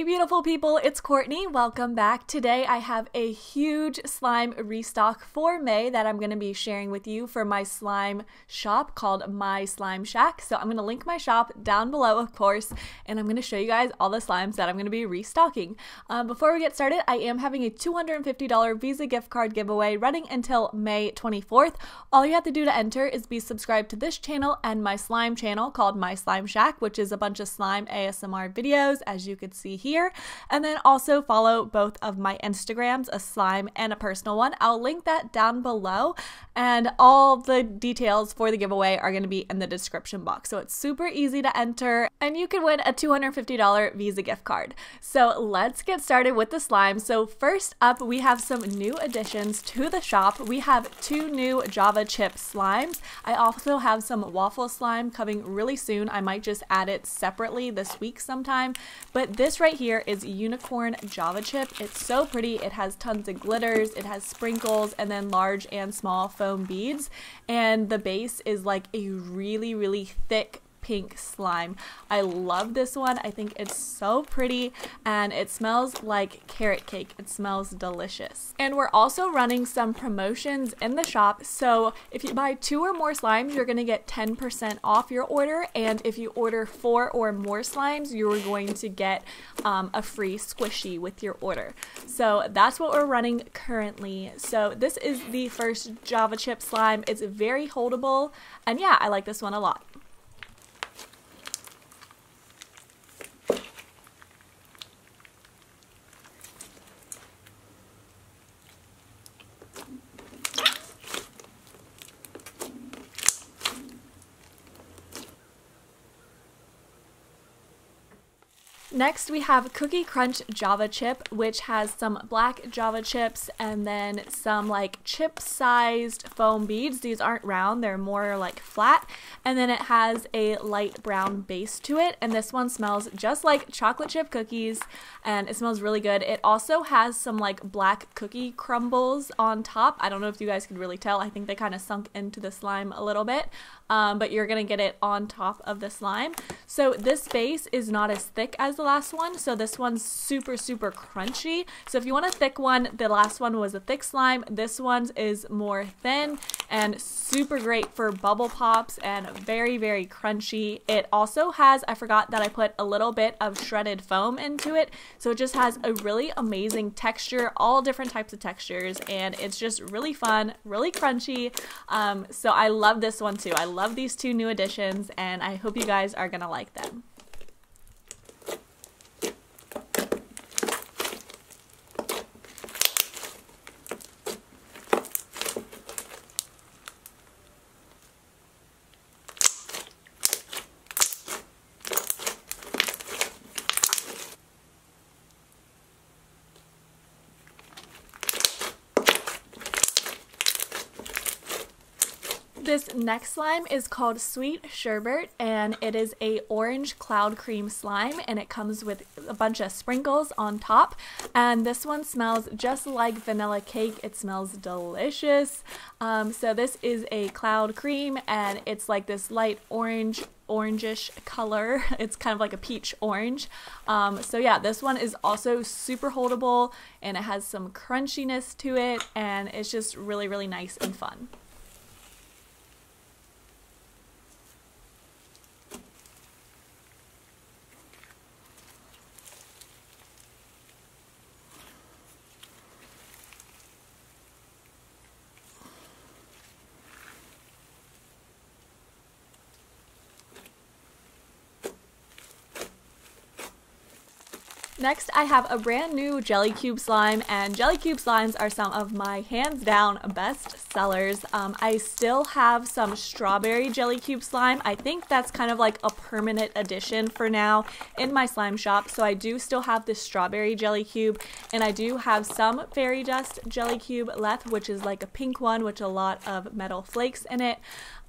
Hey beautiful people, it's Courtney. Welcome back. Today I have a huge slime restock for May that I'm going to be sharing with you for my slime shop called MySlimeShack. So I'm going to link my shop down below, of course, and I'm going to show you guys all the slimes that I'm going to be restocking. Before we get started, I am having a $250 Visa gift card giveaway running until May 24th. All you have to do to enter is be subscribed to this channel and my slime channel called MySlimeShack, which is a bunch of slime ASMR videos, as you can see here, and then also follow both of my Instagrams, a slime and a personal one. I'll link that down below, and all the details for the giveaway are going to be in the description box. So it's super easy to enter, and you can win a $250 Visa gift card. So let's get started with the slime. So first up, we have some new additions to the shop. We have two new Java chip slimes. I also have some waffle slime coming really soon. I might just add it separately this week sometime, but this right here is unicorn Java chip. It's so pretty. It has tons of glitters, it has sprinkles, and then large and small foam beads, and the base is like a really thick pink slime. I love this one. I think it's so pretty, and it smells like carrot cake. It smells delicious. And we're also running some promotions in the shop, so if you buy 2 or more slimes, you're going to get 10% off your order, and if you order 4 or more slimes, you're going to get a free squishy with your order. So that's what we're running currently. So this is the first Java chip slime. It's very holdable, and yeah, I like this one a lot. Next, we have Cookie Crunch Java Chip, which has some black Java chips and then some like chip-sized foam beads. These aren't round, they're more like flat. And then it has a light brown base to it, and this one smells just like chocolate chip cookies, and it smells really good. It also has some like black cookie crumbles on top. I don't know if you guys could really tell. I think they kind of sunk into the slime a little bit, but you're gonna get it on top of the slime. So this base is not as thick as the last one, so this one's super crunchy. So if you want a thick one, the last one was a thick slime. This one is more thin and super great for bubble pops and very crunchy. It also has, I forgot that I put a little bit of shredded foam into it, so it just has a really amazing texture, all different types of textures, and it's just really fun, really crunchy. So I love this one too. I love these two new additions, and I hope you guys are gonna like them. This next slime is called Sweet Sherbet, and it is a orange cloud cream slime, and it comes with a bunch of sprinkles on top, and this one smells just like vanilla cake. It smells delicious. So this is a cloud cream, and it's like this light orangish color. It's kind of like a peach orange. So yeah, this one is also super holdable, and it has some crunchiness to it, and it's just really nice and fun. Next, I have a brand new Jelly Cube slime, and Jelly Cube slimes are some of my hands down best sellers. I still have some strawberry Jelly Cube slime. I think that's kind of like a permanent addition for now in my slime shop. So I do still have this strawberry Jelly Cube, and I do have some fairy dust Jelly Cube left, which is like a pink one with a lot of metal flakes in it.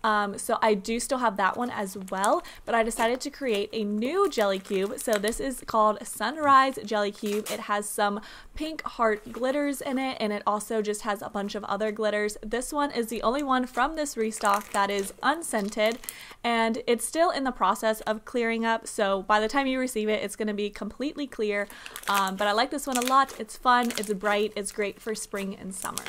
So I do still have that one as well, but I decided to create a new jelly cube. So this is called Sunrise Jelly Cube. It has some pink heart glitters in it, and it also just has a bunch of other glitters. This one is the only one from this restock that is unscented, and it's still in the process of clearing up, so by the time you receive it, it's going to be completely clear. But I like this one a lot. It's fun, it's bright, it's great for spring and summer.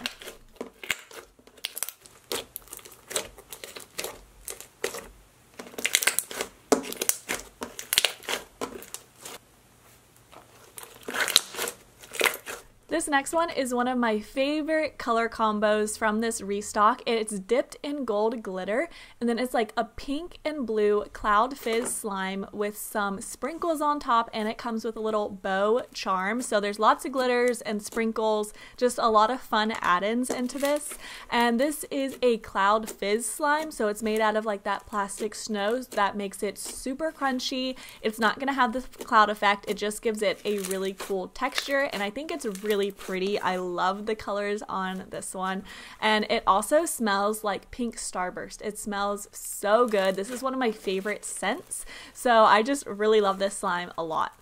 This next one is one of my favorite color combos from this restock. It's dipped in gold glitter, and then it's like a pink and blue cloud fizz slime with some sprinkles on top, and it comes with a little bow charm. So there's lots of glitters and sprinkles, just a lot of fun add-ins into this. And this is a cloud fizz slime, so it's made out of like that plastic snow that makes it super crunchy. It's not gonna have the cloud effect, it just gives it a really cool texture, and I think it's really pretty. I love the colors on this one, and it also smells like pink starburst. It smells so good. This is one of my favorite scents, so I just really love this slime a lot.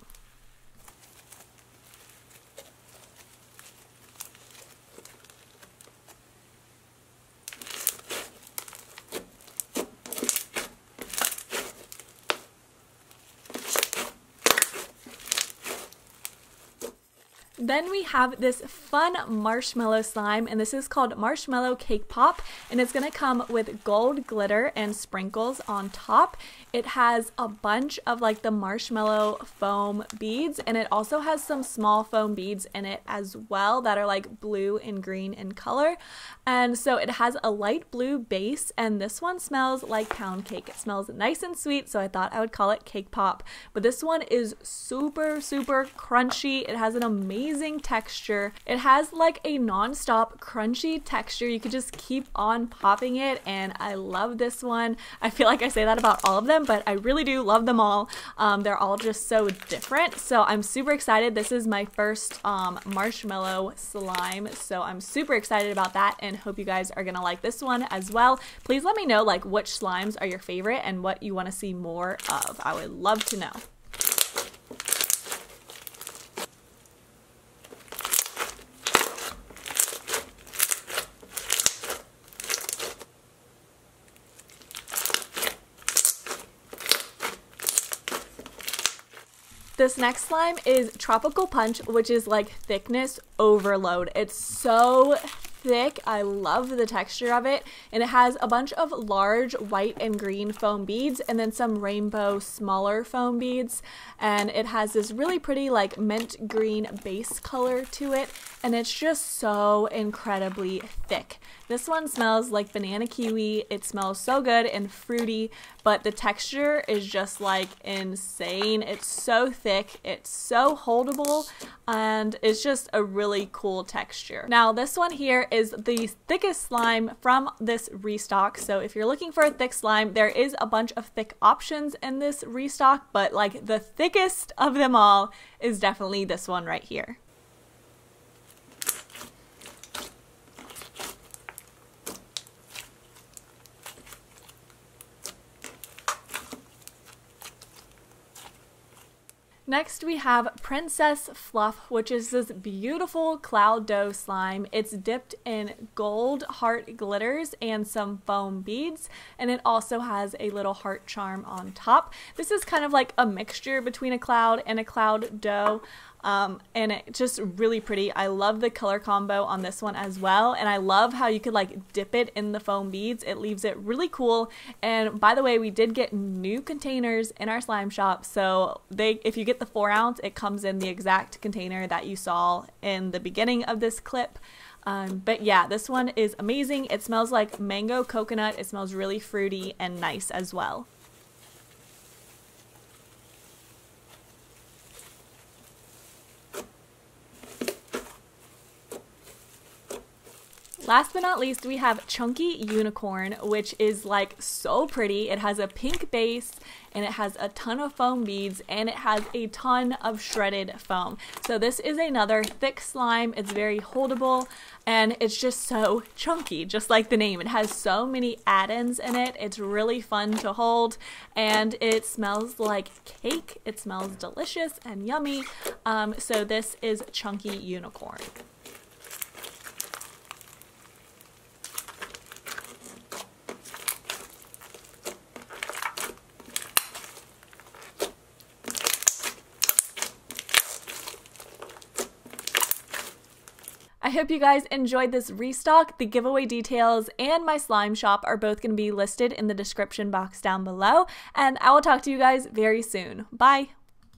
Then we have this fun marshmallow slime, and this is called Marshmallow Cake Pop, and it's going to come with gold glitter and sprinkles on top. It has a bunch of like the marshmallow foam beads, and it also has some small foam beads in it as well that are like blue and green in color. And so it has a light blue base, and this one smells like pound cake. It smells nice and sweet, so I thought I would call it Cake Pop. But this one is super crunchy. It has an amazing texture. It has like a non-stop crunchy texture. You could just keep on popping it, and I love this one. I feel like I say that about all of them, but I really do love them all. They're all just so different, so I'm super excited. This is my first marshmallow slime, so I'm super excited about that, and hope you guys are gonna like this one as well. Please let me know like which slimes are your favorite and what you want to see more of. I would love to know. This next slime is Tropical Punch, which is like thickness overload. It's so thick. I love the texture of it, and it has a bunch of large white and green foam beads and then some rainbow smaller foam beads, and it has this really pretty like mint green base color to it, and it's just so incredibly thick. This one smells like banana kiwi. It smells so good and fruity, but the texture is just like insane. It's so thick, it's so holdable, and it's just a really cool texture. Now this one here is the thickest slime from this restock, so if you're looking for a thick slime, there is a bunch of thick options in this restock, but like the thickest of them all is definitely this one right here. Next we have Princess Fluff, which is this beautiful cloud dough slime. It's dipped in gold heart glitters and some foam beads, and it also has a little heart charm on top. This is kind of like a mixture between a cloud and a cloud dough. And it's just really pretty. I love the color combo on this one as well, and I love how you could like dip it in the foam beads. It leaves it really cool. And by the way, we did get new containers in our slime shop, so if you get the 4-ounce, it comes in the exact container that you saw in the beginning of this clip. But yeah, this one is amazing. It smells like mango coconut. It smells really fruity and nice as well. Last but not least, we have Chunky Unicorn, which is like so pretty. It has a pink base and it has a ton of foam beads and it has a ton of shredded foam. So this is another thick slime. It's very holdable and it's just so chunky, just like the name. It has so many add-ins in it. It's really fun to hold and it smells like cake. It smells delicious and yummy. So this is Chunky Unicorn. I hope you guys enjoyed this restock. The giveaway details and my slime shop are both going to be listed in the description box down below, and I will talk to you guys very soon. Bye!